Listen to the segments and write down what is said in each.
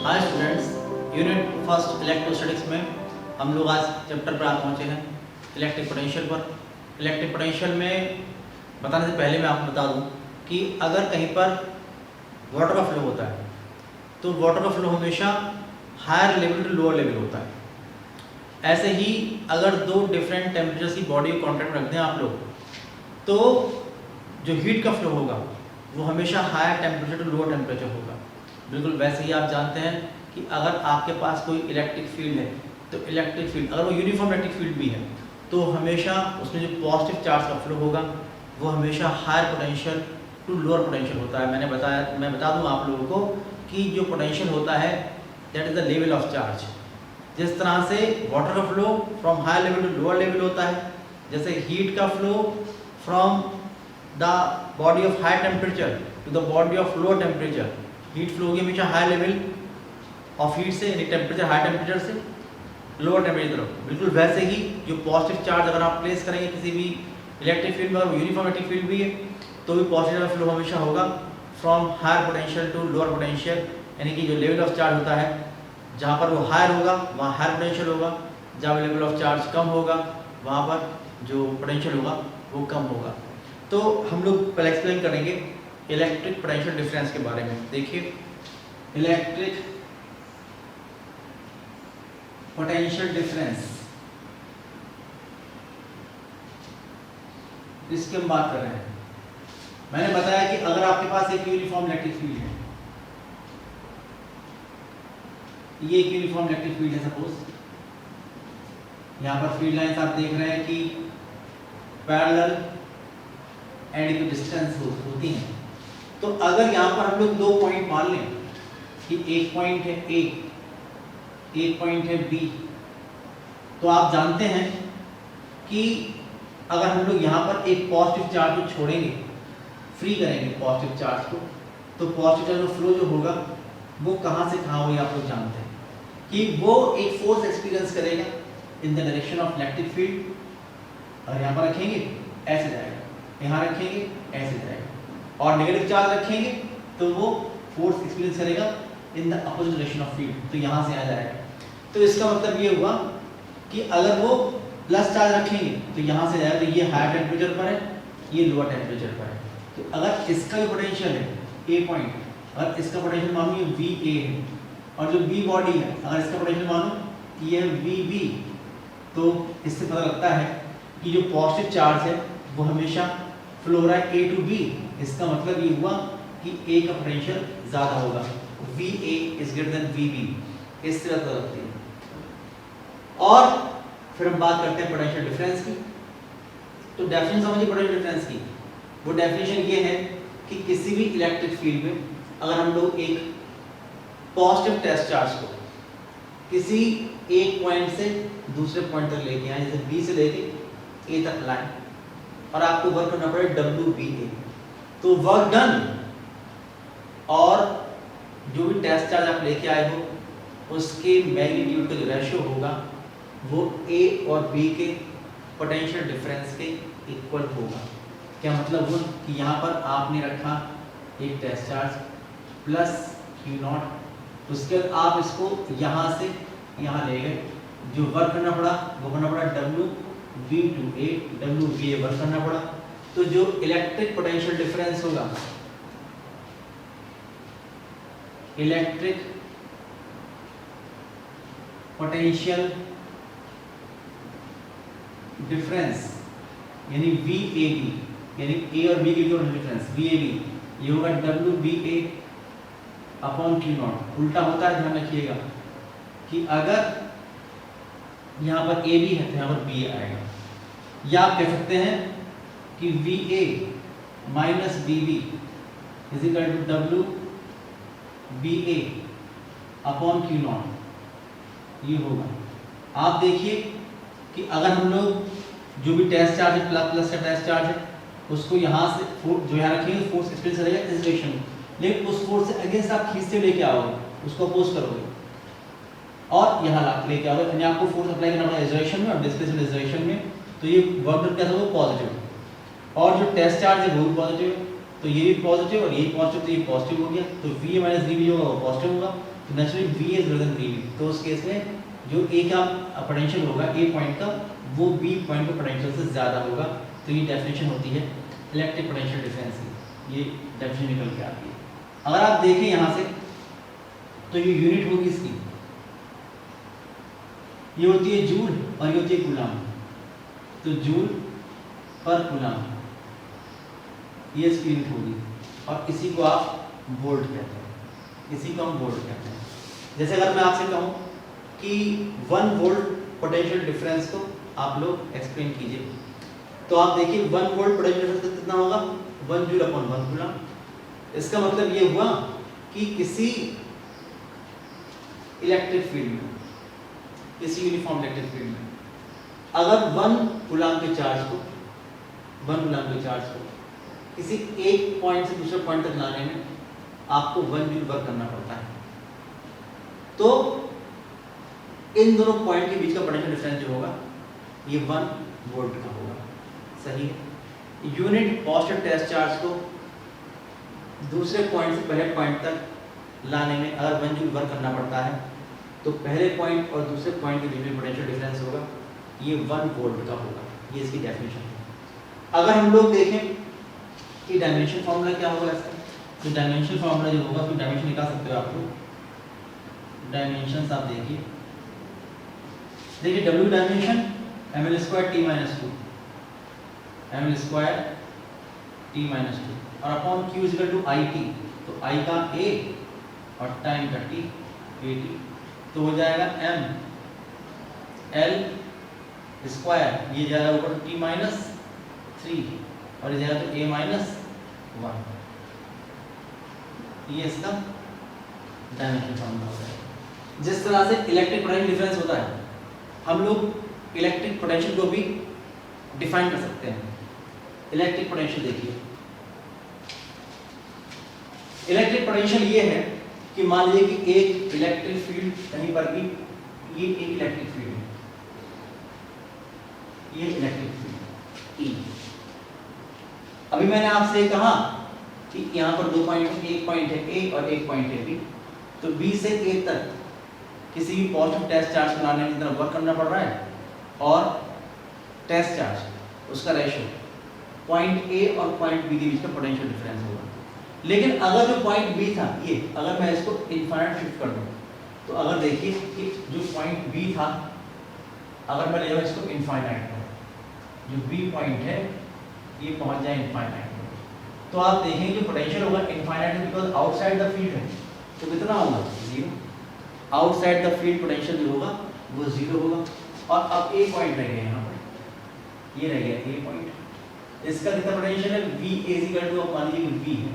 Hi students, unit first electrostatics में हम लोग आज चैप्टर पर आ पहुँचे हैं इलेक्ट्रिक पोटेंशियल पर। इलेक्ट्रिक पोटेंशियल में बताने से पहले मैं आपको बता दूं कि अगर कहीं पर वाटर का फ्लो होता है तो वाटर का फ्लो हमेशा higher level to lower level होता है। ऐसे ही अगर दो डिफरेंट टेम्परेचर्स की बॉडी को कॉन्टैक्ट में रख दें आप लोग, तो जो हीट का फ्लो होगा वो हमेशा higher temperature to lower temperature होगा। बिल्कुल वैसे ही आप जानते हैं कि अगर आपके पास कोई इलेक्ट्रिक फील्ड है तो इलेक्ट्रिक फील्ड अगर वो यूनिफॉर्म इलेक्ट्रिक फील्ड भी है तो हमेशा उसमें जो पॉजिटिव चार्ज का फ्लो होगा वो हमेशा higher potential to lower potential होता है। मैं बता दूं आप लोगों को कि जो पोटेंशियल होता है that is the level of charge. जिस तरह से वाटर का flow from higher level to lower level होता है, जैसे हीट का flow from the body of high temperature to the body of lower temperature, heat flow होगी हमेशा हाई लेवल ऑफ हीट से, यानी टेम्परेचर हाई टेम्परेचर से लोअर टेम्परेचर तरफ। बिल्कुल वैसे ही जो पॉजिटिव चार्ज अगर आप प्लेस करेंगे किसी भी इलेक्ट्रिक फील्ड में, अगर यूनिफॉर्म इलेक्ट्रिक फील्ड भी है तो भी पॉजिटिव फ्लो हमेशा होगा from higher potential to lower potential, यानी कि जो लेवल ऑफ चार्ज होता है जहाँ पर वो हायर होगा वहाँ हायर पोटेंशियल होगा, जहाँ लेवल ऑफ चार्ज कम होगा वहाँ पर जो पोटेंशियल होगा वो कम होगा। तो हम लोग पहले एक्सप्लेन करेंगे इलेक्ट्रिक पोटेंशियल डिफरेंस के बारे में। देखिए इलेक्ट्रिक पोटेंशियल डिफरेंस इसकी हम बात कर रहे हैं। मैंने बताया कि अगर आपके पास एक यूनिफॉर्म इलेक्ट्रिक फील्ड है, ये एक यूनिफॉर्म इलेक्ट्रिक फील्ड है, सपोज यहाँ पर फील्ड लाइंस आप देख रहे हैं कि पैरेलल एंड इक्विडिस्टेंस होती हैं। तो अगर यहाँ पर हम लोग दो पॉइंट मान लें कि एक पॉइंट है ए, एक पॉइंट है बी, तो आप जानते हैं कि अगर हम लोग यहाँ पर एक पॉजिटिव चार्ज को छोड़ेंगे, फ्री करेंगे पॉजिटिव चार्ज को, तो पॉजिटिव चार्ज का फ्लो जो होगा वो कहाँ से कहाँ होगा आप लोग जानते हैं कि वो एक फोर्स एक्सपीरियंस करेगा in the direction of electric field. अगर यहाँ पर रखेंगे ऐसे जाएगा, यहाँ रखेंगे ऐसे जाएगा, और नेगेटिव चार्ज रखेंगे तो वो फोर्स एक्सपीरियंस करेगा in the opposite direction of field, तो यहाँ से आ जाएगा। तो इसका मतलब ये हुआ कि अगर वो प्लस चार्ज रखेंगे तो यहाँ से जाएगा, तो ये हायर टेम्परेचर पर है, ये लोअर टेम्परेचर पर है। तो अगर इसका भी पोटेंशियल है ए पॉइंट, अगर इसका पोटेंशियल मानो ये वी ए है, और जो बी बॉडी है अगर इसका पोटेंशियल मानो कि ये वी बी, तो इससे पता लगता है कि जो पॉजिटिव चार्ज है वो हमेशा फ्लो हो रहा है ए टू बी। इसका मतलब ये हुआ कि ए का पोटेंशियल ज़्यादा होगा, V A is greater than V B, इससे पता लगती है। और फिर हम बात करते हैं पोटेंशियल डिफरेंस की। तो डेफिनेशन समझिए पोटेंशियल डिफरेंस की। वो डेफिनेशन ये है कि किसी भी इलेक्ट्रिक फील्ड में अगर हम लोग एक पॉजिटिव टेस्ट चार्ज को किसी एक पॉइंट से दूसरे पॉइंट तक लेके आए, जैसे बी से लेके ए तक लाएं, और आपको वर्क करना पड़े डब्ल्यू बी ए, तो वर्क डन और जो भी टेस्ट चार्ज आप लेके आए हो उसके मैग्नीट्यूड का जो रेशियो होगा वो ए और बी के पोटेंशियल डिफरेंस के इक्वल होगा। क्या मतलब हुआ कि यहाँ पर आपने रखा एक test charge plus q nought, उसके बाद आप इसको यहाँ से यहाँ ले गए, जो वर्क करना पड़ा वो करना पड़ा W B to A, W B A work करना पड़ा। तो जो इलेक्ट्रिक पोटेंशियल डिफरेंस होगा, इलेक्ट्रिक पोटेंशियल डिफरेंस यानी वी ए बी, यानी ए और बी के बीच डिफरेंस वी ए बी, ये होगा W B A upon q nought. उल्टा होता है, ध्यान रखिएगा कि अगर यहाँ पर ए बी है तो यहाँ पर बी आएगा, या आप कह सकते हैं कि V A minus B B is equal to W B A upon q nought, ये होगा। आप देखिए कि अगर हम लोग जो भी टेस्ट चार्ज है प्लस का टेस्ट चार्ज है उसको यहाँ से जो यहाँ रखेंगे फोर्स एक्सपीरियंस करेगा इस डायरेक्शन में, लेकिन उस फोर्स से अगेंस्ट आप खींचते लेके आओगे, उसको अपोज करोगे और यहाँ लेके आओगे, यानी आपको फोर्स अप्लाई करना पड़ेगा इस डायरेक्शन में और डिस्प्लेसमेंट इस डायरेक्शन में। तो ये वर्क कैसा होगा पॉजिटिव, और जो टेस्ट चार्ज है वो भी पॉजिटिव है, तो ये भी पॉजिटिव और ये पॉजिटिव, तो ये पॉजिटिव हो गया, तो वी माइनस वी भी होगा वो पॉजिटिव होगा, तो naturally V is greater then VB, तो उस केस में जो A का पोटेंशियल होगा A पॉइंट का, वो B पॉइंट के पोटेंशियल से ज़्यादा होगा। तो ये डेफिनेशन होती है इलेक्ट्रिक पोटेंशियल डिफरेंस की, ये डेफिनेशन निकल के आती है। अगर आप देखें यहाँ से तो ये यूनिट होगी इसकी, ये होती है जूल और ये होती है कूलाम। तो जूल पर कूलाम ये इसकी यूनिट होगी, और इसी को आप वोल्ट कहते हैं, इसी को हम वोल्ट कहते हैं। जैसे अगर मैं आपसे कहूँ कि 1 वोल्ट पोटेंशियल डिफरेंस को आप लोग एक्सप्लेन कीजिए, तो आप देखिए 1 वोल्ट पोटेंशियल डिफरेंस कितना होगा, 1 जूल अपॉन 1 कूलाम। इसका मतलब ये हुआ कि किसी इलेक्ट्रिक फील्ड में, किसी यूनिफॉर्म इलेक्ट्रिक फील्ड में अगर 1 कूलाम के चार्ज को, 1 कूलाम के चार्ज को किसी एक पॉइंट से दूसरे पॉइंट तक लाने में आपको 1 जूल वर्क करना पड़ता है। तो इन दोनों पॉइंट के बीच का पोटेंशियल डिफरेंस जो होगा ये 1 वोल्ट का होगा। सही है। यूनिट पॉजिटिव टेस्ट चार्ज को दूसरे पॉइंट से पहले पॉइंट तक लाने में अगर 1 जूल वर्क करना पड़ता है, तो पहले पॉइंट और दूसरे पॉइंट के बीच में पोटेंशियल डिफरेंस होगा ये 1 वोल्ट का होगा। ये इसकी डेफिनेशन है। अगर हम लोग देखें कि डायमेंशन फार्मूला क्या होगा इसका, तो डायमेंशन फार्मूला जो होगा, तो डायमेंशन निकाल सकते हो आप लोग। डायमेंशंस आप देखिए W dimension ml square t minus 2, ml square t minus 2 और upon q equal to IT, तो I का A और टाइम का t, AT, तो हो जाएगा m l स्क्वायर, ये जाएगा ऊपर t माइनस 3 और ये जाएगा तो a माइनस 1। ये इसका डायमेंशन फार्मूला होता है। जिस तरह से इलेक्ट्रिक पोटेंशियल डिफरेंस होता है, हम लोग इलेक्ट्रिक पोटेंशियल को भी डिफाइन कर सकते हैं। इलेक्ट्रिक पोटेंशियल देखिए, इलेक्ट्रिक पोटेंशियल ये है कि मान लीजिए कि एक इलेक्ट्रिक फील्ड कहीं पर भी, ये एक इलेक्ट्रिक फील्ड है, ये इलेक्ट्रिक फील्ड E। अभी मैंने आपसे कहा कि यहाँ पर 2 पॉइंट है, एक पॉइंट है A और एक पॉइंट है B, तो B से A तक किसी भी पॉजिटिव टेस्ट चार्ज को लाने की तरफ वर्क करना पड़ रहा है, और टेस्ट चार्ज उसका रेशियो पॉइंट A और पॉइंट B के बीच का पोटेंशियल डिफरेंस होगा। लेकिन अगर जो पॉइंट B था, ये अगर मैं इसको इनफाइनाइट शिफ्ट कर दूं, तो अगर देखिए कि जो पॉइंट B था, अगर मैं ले जाऊँ इसको इनफाइनाइट पर, जो B पॉइंट है ये पहुंच जाए इनफाइनाइट में, तो आप देखेंगे जो पोटेंशियल होगा infinite, because outside the field है, तो कितना होगा 0। आउटसाइड द फील्ड पोटेंशियल जो होगा वो 0 होगा। और अब A पॉइंट रह गया यहाँ पर, ये रह गया A पॉइंट, इसका कितना पोटेंशियल है V इज इक्वल टू, मान लीजिए V है,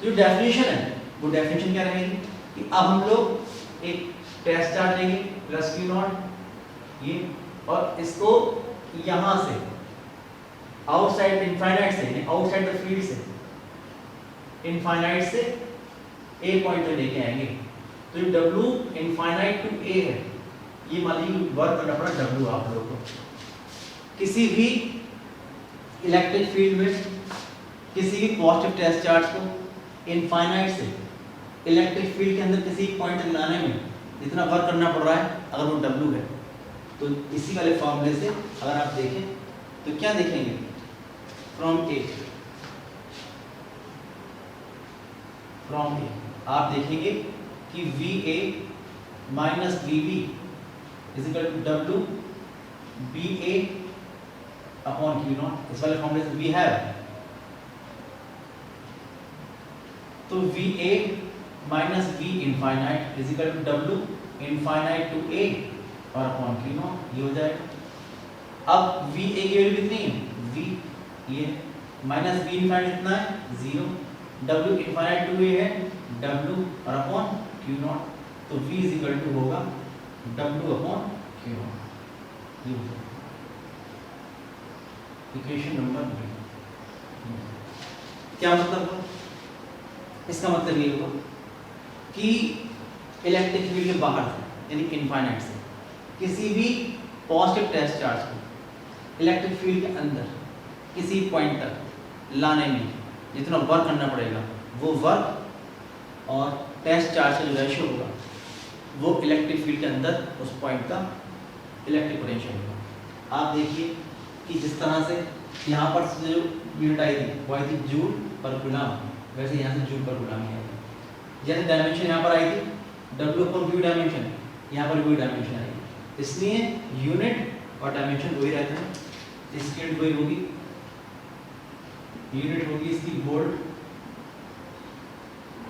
जो डेफिनेशन है वो डेफिनेशन क्या रहेगी कि अब हम लोग एक टेस्ट चार्ज लेंगे प्लस Q0 ये, और इसको यहाँ से आउटसाइड इनफाइनाइट से, आउटसाइड द फील्ड से, इनफाइनाइट से A पॉइंट पे लेके आएंगे। तो ये W इनफाइनाइट टू A है, ये मान लीजिए वर्क करना पड़ा W आप लोगों को। किसी भी इलेक्ट्रिक फील्ड में किसी भी पॉजिटिव टेस्ट चार्ज को इनफाइनाइट से इलेक्ट्रिक फील्ड के अंदर किसी पॉइंट तक लाने में जितना वर्क करना पड़ रहा है, अगर वो W है, तो इसी वाले फॉर्मूले से अगर आप देखें तो क्या देखेंगे, फ्रॉम A आप देखेंगे कि VA minus VB is equal to W BA upon Q0। इस वाले फॉर्मूले से वी हैव, तो VA minus V infinite is equal to W infinite to A और अपॉन Q0, ये हो जाएगा। अब VA की वैल्यू कितनी है, V ये माइनस V इनफाइनाइट कितना है 0, W इनफाइनाइट टू A है W और अपॉन Q0, तो V इज इक्वल टू होगा W अपॉन Q0। ये इक्वेशन नंबर 2। क्या मतलब है इसका, मतलब ये होगा कि इलेक्ट्रिक फील्ड के बाहर से, यानी इनफाइनाइट से, किसी भी पॉजिटिव टेस्ट चार्ज को इलेक्ट्रिक फील्ड के अंदर किसी पॉइंट तक लाने में जितना वर्क करना पड़ेगा, वो वर्क और टेस्ट चार्ज का जो रेशियो होगा वो इलेक्ट्रिक फील्ड के अंदर उस पॉइंट का इलेक्ट्रिक पोटेंशियल होगा। आप देखिए कि जिस तरह से यहाँ पर जो यूनिट आई थी वो आई थी जूल पर कूलम, वैसे यहाँ से जूल पर कूलम ही आएगी। जैसे डायमेंशन यहाँ पर आई थी W/V डायमेंशन, यहाँ पर V डायमेंशन आएगी, इसलिए यूनिट और डायमेंशन वही रहते हैं। इसकी यूनिट वही होगी, यूनिट होगी इसकी वोल्ट,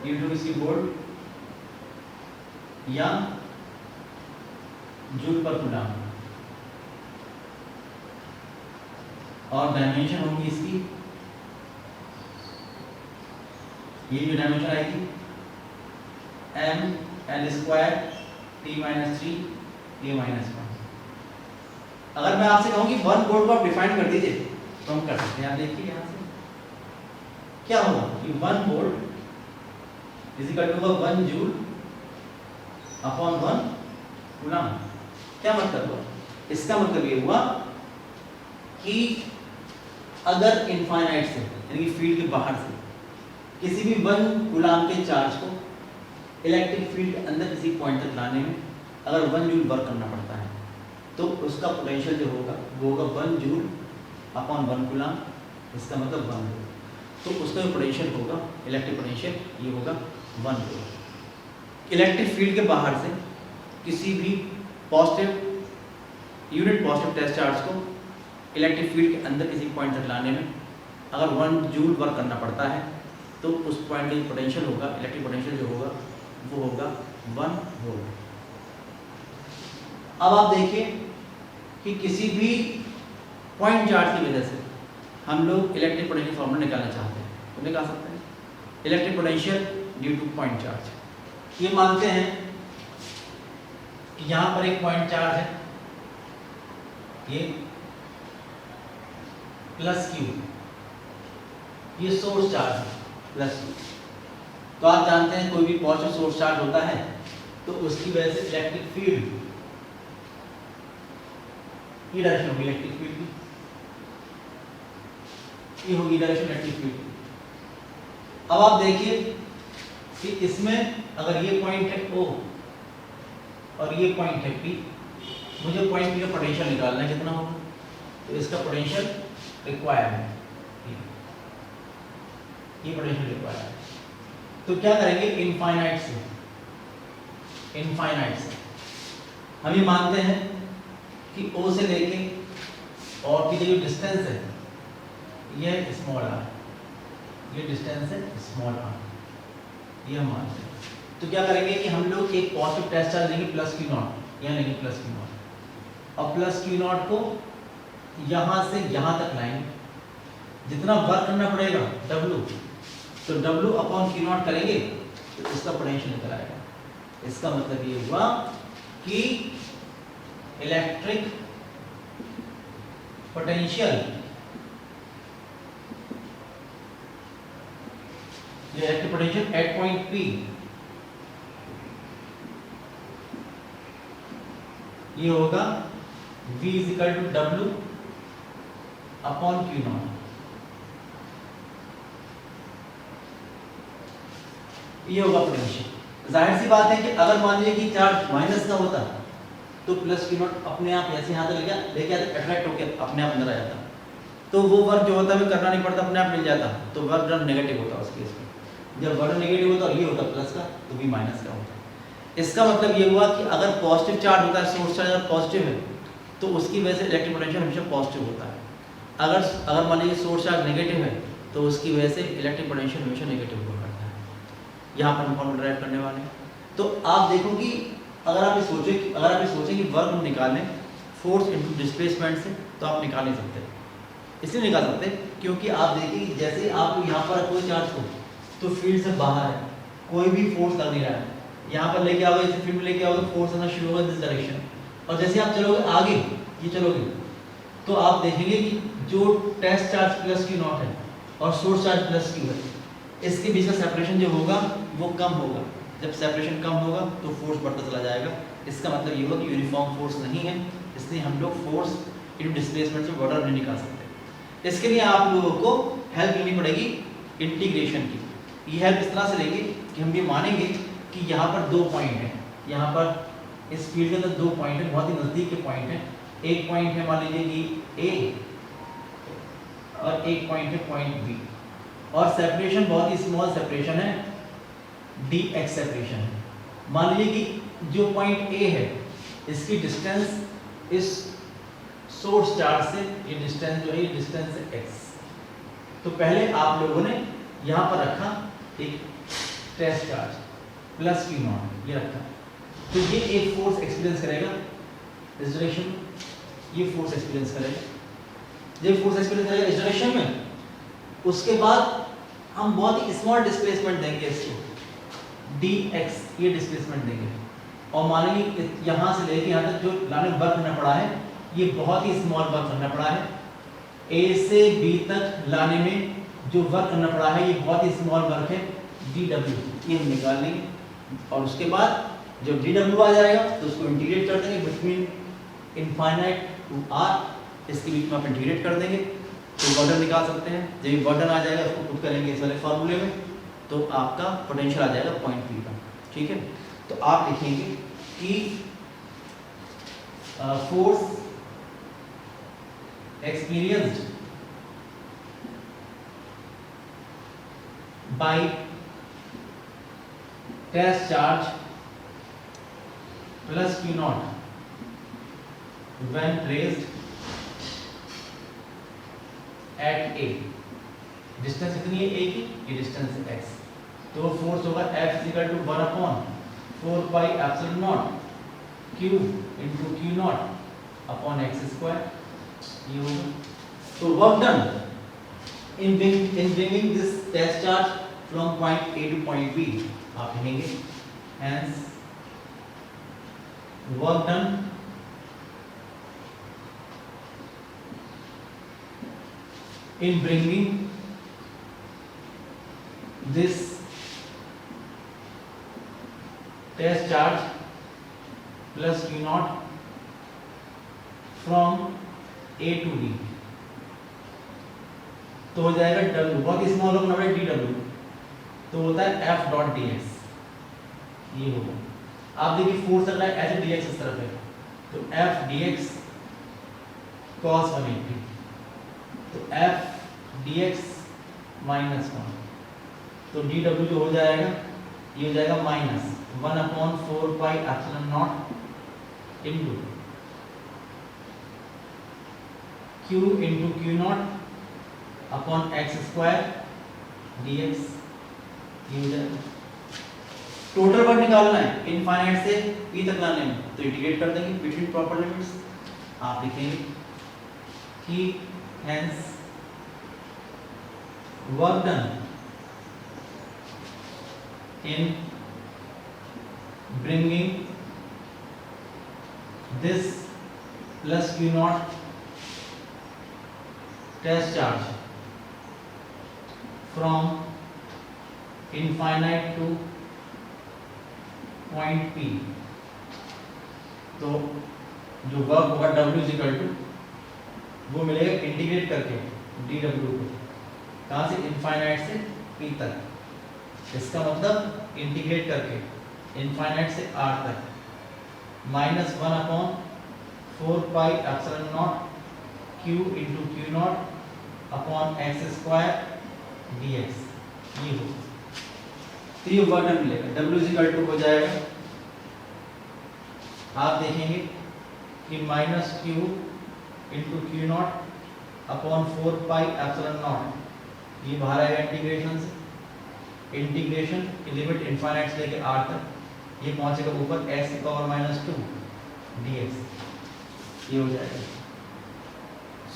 यूनिट होगी इसकी वोल्ट या जूल पर कूलम, और डायमेंशन होगी इसकी, ये जो डायमेंशन आई थी ml² T-3 A-1। अगर मैं आपसे कहूँ कि 1 वोल्ट को आप डिफाइन कर दीजिए तो हम कर सकते हैं। आप देखिए यहाँ से क्या होगा कि 1 volt is equal to 1 joule upon 1 coulomb. क्या मतलब हुआ? इसका मतलब ये हुआ कि अगर इनफाइनाइट से यानी कि फील्ड के बाहर से किसी भी 1 कूलम के चार्ज को इलेक्ट्रिक फील्ड के अंदर किसी पॉइंट तक लाने में अगर 1 जूल वर्क करना पड़ता है तो उसका पोटेंशियल जो होगा वो होगा 1 जूल अपॉन 1 कूलम, इसका मतलब 1 वोल्ट। तो उसका जो पोटेंशियल होगा इलेक्ट्रिक पोटेंशियल ये होगा 1 वोल्ट। इलेक्ट्रिक फील्ड के बाहर से किसी भी positive unit positive test charge को इलेक्ट्रिक फील्ड के अंदर किसी पॉइंट तक लाने में अगर 1 जूल वर्क करना पड़ता है तो उस पॉइंट का जो पोटेंशियल होगा इलेक्ट्रिक पोटेंशियल जो होगा वो होगा 1 वोल्ट। अब आप देखिए कि किसी भी पॉइंट चार्ज की वजह से हम लोग इलेक्ट्रिक पोटेंशियल फॉर्मूला निकालना चाहते हैं तो निकाल सकते हैं। Electric potential due two point charge, ये मानते हैं कि यहाँ पर एक पॉइंट चार्ज है, ये प्लस Q, ये सोर्स चार्ज है प्लस Q। तो आप जानते हैं कोई भी पॉजिटिव सोर्स चार्ज होता है तो उसकी वजह से इलेक्ट्रिक फील्ड की डायरेक्शन होगी इलेक्ट्रिक फील्ड की, ये होगी डायरेक्शन इलेक्ट्रिक फील्ड की। अब आप देखिए कि इसमें अगर ये पॉइंट है O और ये पॉइंट है P, मुझे पॉइंट P का पोटेंशियल निकालना है कितना होगा, तो इसका पोटेंशियल रिक्वायर्ड है, ये पोटेंशियल रिक्वायर्ड है। तो क्या करेंगे इनफाइनाइट से हम ये मानते हैं कि O से लेके और की जो डिस्टेंस है ये स्मॉल r, ये डिस्टेंस है स्मॉल r, ये हम मानते हैं। तो क्या करेंगे कि हम लोग एक पॉजिटिव टेस्ट चार्ज लेंगे प्लस Q0, यहाँ लेंगे प्लस Q0 और प्लस Q0 को यहाँ से यहाँ तक लाएंगे। जितना वर्क करना पड़ेगा W, तो W अपॉन Q0 करेंगे तो इसका पोटेंशियल निकल आएगा। इसका मतलब ये हुआ कि electric potential at point P ये होगा V is equal to W upon Q0। ये होगा पोटेंशियल। जाहिर सी बात है कि अगर मान लीजिए कि चार्ज माइनस का होता तो प्लस Q0 अपने आप ऐसे यहाँ तक लेके आता, अट्रैक्ट होकर अपने आप अंदर आ जाता, तो वो वर्क जो होता है करना नहीं पड़ता, अपने आप मिल जाता। तो वर्क जब नेगेटिव होता उस केस में, जब वर्क नेगेटिव होता और ये होता प्लस का तो भी माइनस का होता। इसका मतलब ये हुआ कि अगर पॉजिटिव चार्ज होता है, सोर्स चार्ज अगर पॉजिटिव है तो उसकी वजह से इलेक्ट्रिक पोटेंशियल हमेशा पॉजिटिव होता है। अगर मान लीजिए सोर्स चार्ज नेगेटिव है तो उसकी वजह से इलेक्ट्रिक पोटेंशियल हमेशा नेगेटिव हुआ करता है। यहाँ पर हम फॉर्मूला ड्राइव करने वाले हैं। तो आप देखो कि अगर आप ये सोचें कि वर्क हम निकालें फोर्स इनटू डिस्प्लेसमेंट से, तो आप निकाल नहीं सकते। इसलिए निकाल सकते क्योंकि आप देखिए जैसे आप यहाँ पर कोई चार्ज हो तो फील्ड से बाहर है, कोई भी फोर्स लग नहीं रहा है, यहाँ पर लेके आओगे, इसे फील्ड में लेके आओगे, फोर्स आना शुरू होगा दिस डायरेक्शन, और जैसे आप चलोगे आगे ये चलोगे तो आप देखेंगे कि जो टेस्ट चार्ज प्लस Q0 है और सोर्स चार्ज प्लस Q है, इसके बीच का सेपरेशन जो होगा वो कम होगा। जब सेपरेशन कम होगा तो फोर्स बढ़ता चला जाएगा। इसका मतलब ये होगा कि यूनिफॉर्म फोर्स नहीं है, इसलिए हम लोग फोर्स इन डिस्प्लेसमेंट से बॉर्डर नहीं निकाल सकते। इसके लिए आप लोगों को हेल्प लेनी पड़ेगी इंटीग्रेशन की। ये हेल्प इस तरह से लेंगे कि हम ये मानेंगे कि यहाँ पर 2 पॉइंट हैं, यहाँ पर इस फील्ड के अंदर दो पॉइंट है, बहुत ही नज़दीक के पॉइंट है। एक पॉइंट है मान लीजिए कि ए और एक पॉइंट है पॉइंट बी, और सेपरेशन बहुत ही स्मॉल सेपरेशन है, डी एक्स सेपरेशन है। मान लीजिए कि जो पॉइंट ए है इसकी डिस्टेंस इस सोर्स चार्ज से, ये डिस्टेंस जो है ये डिस्टेंस है एक्स। तो पहले आप लोगों ने यहाँ पर रखा एक test charge plus q nought, ये रखा, तो ये एक फोर्स एक्सपीरियंस करेगा इस डायरेक्शन में, ये फोर्स एक्सपीरियंस करेगा, ये फोर्स एक्सपीरियंस करेगा इस डायरेक्शन में। उसके बाद हम बहुत ही स्मॉल डिस्प्लेसमेंट देंगे इसको, डी एक्स ये डिस्प्लेसमेंट देंगे, और मानेंगे यहाँ से लेके यहाँ तक जो लाने वर्क करना पड़ा है ये बहुत ही स्मॉल वर्क करना पड़ा है। ए से बी तक लाने में जो वर्क करना पड़ा है ये बहुत ही स्मॉल वर्क है, डी डब्ल्यू, ये हम निकाल लेंगे। और उसके बाद जब डी डब्ल्यू आ जाएगा तो उसको इंटीग्रेट कर देंगे बिटवीन इनफाइनाइट टू आर, इसके बीच में आप इंटीग्रेट कर देंगे तो बर्डन निकाल सकते हैं। जब ये बर्डन आ जाएगा उसको पुट करेंगे इस वाले फार्मूले में, तो आपका पोटेंशियल आ जाएगा पॉइंट पी का। ठीक है, तो आप लिखेंगे कि force experienced by test charge plus Q naught when placed at A, distance कितनी है A की, ये डिस्टेंस है x, तो फोर्स होगा F equal to 1 upon 4 pi epsilon naught Q into Q naught upon x square, ये होगा। तो work done in bringing this test charge from point A to point B, आप लिखेंगे hence work done in bringing this test charge plus Q naught from A to B, तो हो जाएगा W, बहुत ही small होगा डी डब्ल्यू, तो होता है F डॉट डी एक्स, ये होगा। आप देखिए फोर्स लग रहा है ऐसे डी एक्स इस तरफ है, तो F डी एक्स cos 180, तो F dx माइनस 1, तो dw जो हो जाएगा ये हो जाएगा minus 1 upon 4 pi epsilon naught into q into Q naught upon x square dx, ये हो जाएगा। टोटल वर्क निकालना है इनफाइनाइट से p तक लाने में, तो इंटीग्रेट कर देंगे बिटवीन प्रॉपर लिमिट्स, आप लिखेंगे कि hence work done in bringing this plus Q naught test charge from infinite to point P, तो जो वर्क होगा W इज इक्वल टू वो मिलेगा इंटीग्रेट करके डी डब्ल्यू को, कहाँ से, इनफाइनाइट से P तक, इसका मतलब इंटीग्रेट करके इनफाइनाइट से R तक, minus 1 upon 4 pi epsilon naught Q into Q naught upon x square D x, ये हो। तो ये वर्क मिलेगा, W इज इक्वल टू हो जाएगा, आप देखेंगे कि minus Q into Q naught upon 4 pi epsilon naught, ये बाहर आएगा इंटीग्रेशन से, इंटीग्रेशन की लिमिट इनफाइनाइट से लेके r तक, ये पहुंचेगा ऊपर x की पावर माइनस 2 dx, ये हो जाएगा।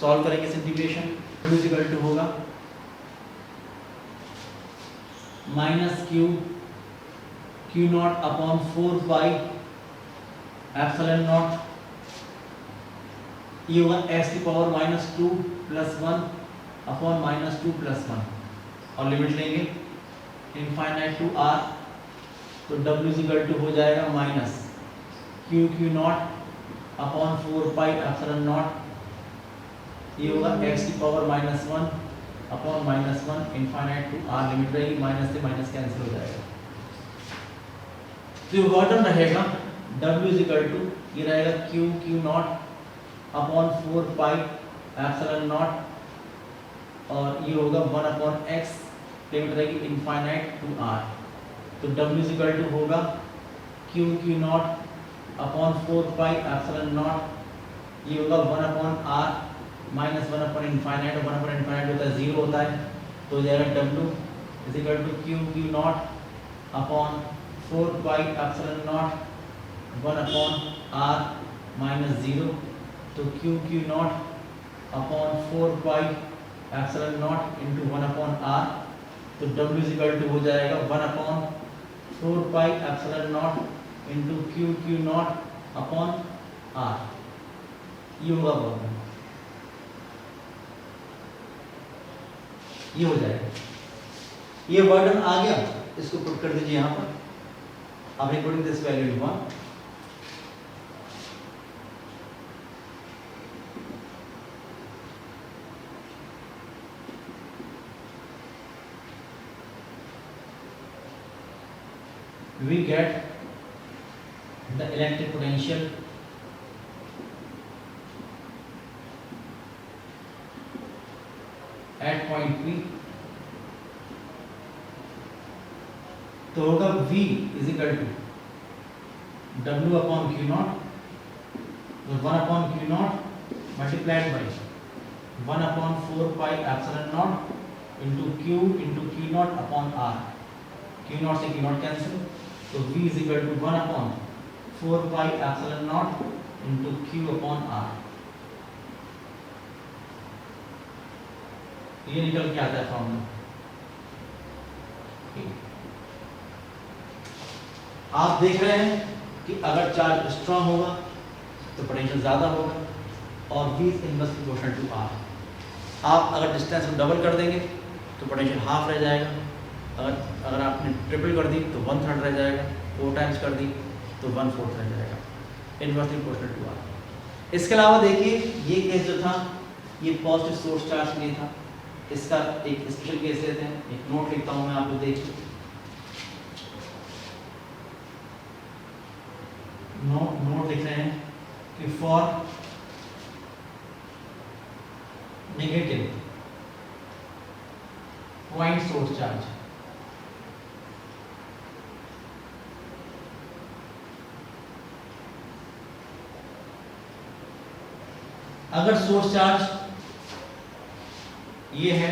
सॉल्व करेंगे इस इंटीग्रेशन, w इक्वल टू होगा minus Q naught upon 4 pi epsilon naught, ये होगा x की power minus 2 plus 1 upon minus 2 plus 1, और लिमिट लेंगे इनफाइनाइट टू r, तो w इज इक्वल टू हो जाएगा minus Q naught upon 4 pi epsilon naught, ये होगा x की power minus 1 upon minus 1 infinite to r, limit रहेगी, माइनस से माइनस कैंसिल हो जाएगा, तो ये वर्क डन रहेगा W इज इक्वल टू ये रहेगा Q Q naught upon 4 pi epsilon not और ये होगा 1 अपॉन x लिमिट रहेगी इनफाइनाइट टू r। तो W इज इक्वल टू होगा Q Q naught upon 4 pi epsilon naught ये होगा 1 upon r minus 1 upon infinite और 1 अपॉन इनफाइनाइट होता है 0 होता है तो हो जाएगा W is equal to Q Q naught upon 4 pi epsilon naught 1 upon r minus 0 तो Q Q naught upon 4 pi epsilon naught into 1 upon r तो W इज इक्वल टू हो जाएगा 1 upon 4 pi epsilon naught into Q Q naught upon r ये होगा वर्डन, ये हो जाएगा। ये वर्डन आ गया, इसको पुट कर दीजिए यहाँ पर। अब putting this value in 1 we get the electric potential at point P तो होगा V is equal to W upon Q naught तो 1 upon Q naught multiplied by 1 upon 4 pi epsilon naught into Q naught upon R। Q naught से Q naught cancel तो V is equal to 1 upon 4 pi epsilon naught into Q upon R। ये निकल के आता है formula. आप देख रहे हैं कि अगर चार्ज स्ट्रांग होगा तो पोटेंशियल ज़्यादा होगा और V is inverse proportional to R। आप अगर डिस्टेंस को डबल कर देंगे तो पोटेंशियल हाफ रह जाएगा, अगर आपने ट्रिपल कर दी तो 1/3 रह जाएगा, 4 टाइम्स कर दी तो 1/4 रह जाएगा, इनवर्सली प्रोपोर्शनल टू R। इसके अलावा देखिए ये केस जो था ये पॉजिटिव सोर्स चार्ज के लिए था, इसका एक स्पेशल केस लेते हैं। एक नोट लिखता हूं मैं, आप लोग देखिए। नोट लिख रहे हैं कि for negative point source charge अगर सोर्स चार्ज ये है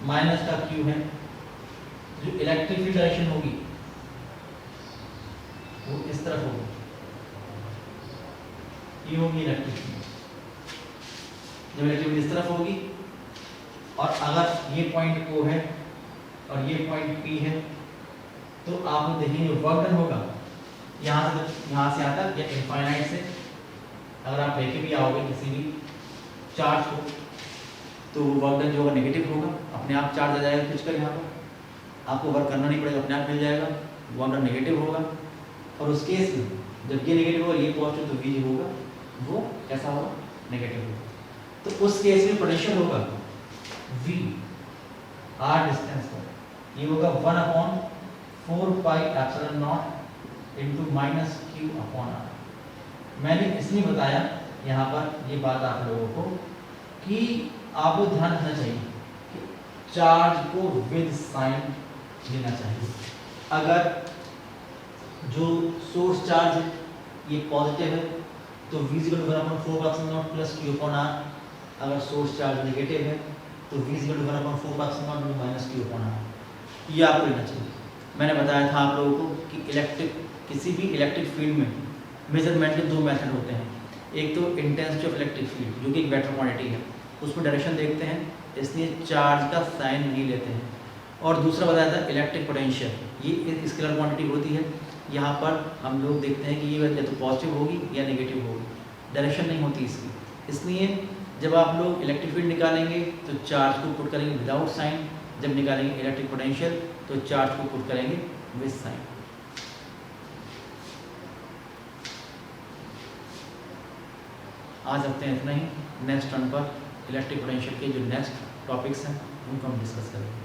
माइनस का Q है, जो इलेक्ट्रिक फील्ड डायरेक्शन होगी वो इस तरफ होगी, ये होगी इलेक्ट्रिक फील्ड। जब इलेक्ट्रिक फील्ड इस तरफ होगी और अगर ये पॉइंट O है और ये पॉइंट P है तो आप लोग देखेंगे वर्क डन होगा यहाँ से आता है या इनफाइनाइट से। अगर आप लेके भी आओगे किसी भी चार्ज को तो वर्क डन जो होगा नेगेटिव होगा, अपने आप चार्ज आ जाएगा खींच कर यहाँ पर, आपको वर्क करना नहीं पड़ेगा, अपने आप मिल जाएगा, वर्क डन नेगेटिव होगा। और उस केस में जब ये नेगेटिव होगा ये पॉजिटिव तो V जो होगा वो कैसा होगा, नेगेटिव होगा। तो उस केस में पोटेंशियल होगा V R डिस्टेंस पर, ये होगा 1 upon 4 pi epsilon naught into minus Q upon R। मैंने इसलिए बताया यहाँ पर ये बात आप लोगों को कि आपको ध्यान रखना चाहिए कि चार्ज को विद साइन लेना चाहिए। अगर जो सोर्स चार्ज है ये पॉजिटिव है तो V equal to 1 upon 4 epsilon naught plus Q upon R। अगर सोर्स चार्ज नेगेटिव है तो V equal to 1 upon 4 epsilon naught minus Q upon R। ये आपको लेना चाहिए। मैंने बताया था आप लोगों को कि किसी भी इलेक्ट्रिक फील्ड में मेजरमेंट के 2 मेथड होते हैं। एक तो इंटेंसिटी ऑफ इलेक्ट्रिक फील्ड जो कि एक वेक्टर क्वांटिटी है, उसमें डायरेक्शन देखते हैं इसलिए चार्ज का साइन नहीं लेते हैं। और दूसरा बताया था इलेक्ट्रिक पोटेंशियल, ये एक स्केलर क्वांटिटी होती है। यहाँ पर हम लोग देखते हैं कि ये या तो पॉजिटिव होगी या नेगेटिव होगी, डायरेक्शन नहीं होती इसकी। इसलिए जब आप लोग इलेक्ट्रिक फील्ड निकालेंगे तो चार्ज को पुट करेंगे विदाउट साइन, जब निकालेंगे इलेक्ट्रिक पोटेंशियल तो चार्ज को पुट करेंगे विद साइन। आज हफ्ते हैं इतना ही। नेक्स्ट टर्न पर इलेक्ट्रिक पोटेंशियल के जो नेक्स्ट टॉपिक्स हैं उनको हम डिस्कस करेंगे।